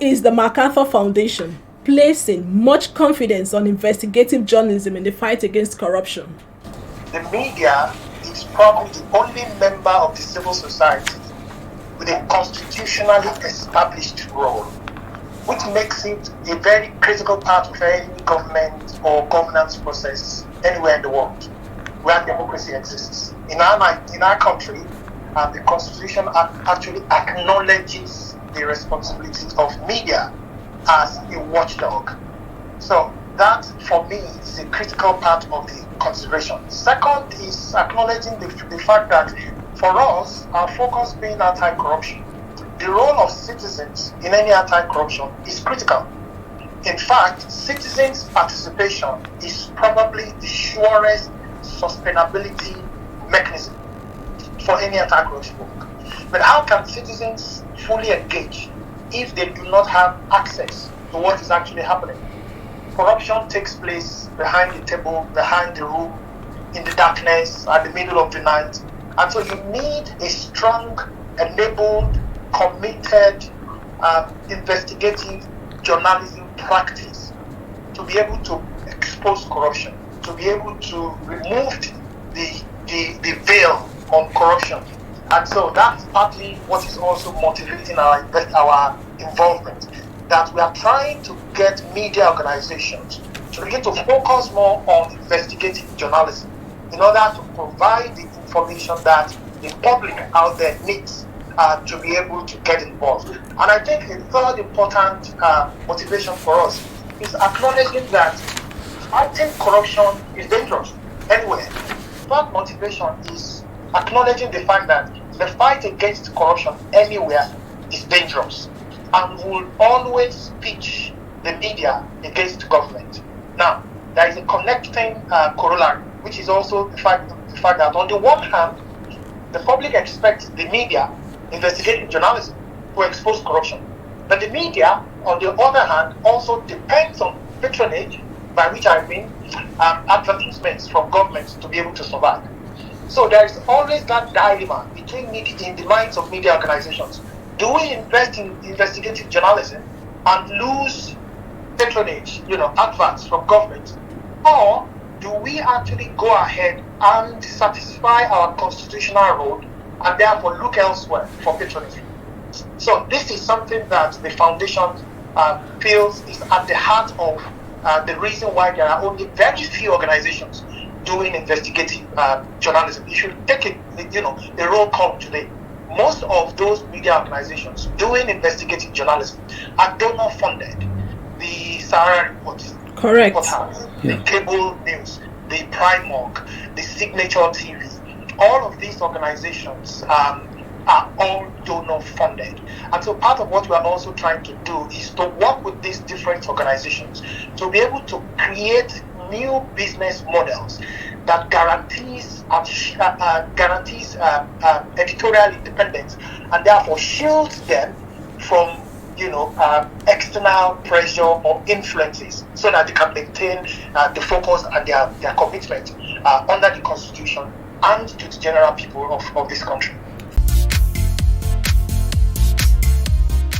is the MacArthur Foundation placing much confidence on investigative journalism in the fight against corruption? The media is probably the only member of the civil society with a constitutionally established role, which makes it a very critical part of any government or governance process anywhere in the world where democracy exists. In our country, the Constitution actually acknowledges the responsibility of media as a watchdog. So that, for me, is a critical part of the consideration. Second is acknowledging the fact that for us, our focus being anti-corruption, the role of citizens in any anti-corruption is critical. In fact, citizens' participation is probably the surest sustainability mechanism for any anti-corruption work. But how can citizens fully engage if they do not have access to what is actually happening? Corruption takes place behind the table, behind the room, in the darkness, at the middle of the night. And so you need a strong, enabled, committed, investigative journalism practice to be able to expose corruption, to be able to remove the veil on corruption. And so that's partly what is also motivating our involvement, that we are trying to get media organizations to begin to focus more on investigative journalism in order to provide the information that the public out there needs to be able to get involved. And I think a third important motivation for us is acknowledging that fighting corruption is dangerous anywhere. Third motivation is acknowledging the fact that the fight against corruption anywhere is dangerous and will always pitch the media against government. Now, there is a connecting corollary, which is also the fact that on the one hand, the public expects the media, investigative journalism, to expose corruption. But the media, on the other hand, also depends on patronage, by which I mean advertisements from governments to be able to survive. So there is always that dilemma between in the minds of media organizations. Do we invest in investigative journalism and lose patronage, adverts from government, or do we actually go ahead and satisfy our constitutional role and therefore look elsewhere for patronage? So this is something that the foundation feels is at the heart of the reason why there are only very few organizations doing investigative journalism. If you take a roll call today, most of those media organizations doing investigative journalism are donor funded. The Sahara Reports, correct, the Cable News, the Primark, the Signature TV, all of these organizations are all donor funded. And so part of what we are also trying to do is to work with these different organizations to be able to create new business models that guarantees editorial independence and therefore shields them from external pressure or influences, so that they can maintain the focus and their commitment under the Constitution and to the general people of this country.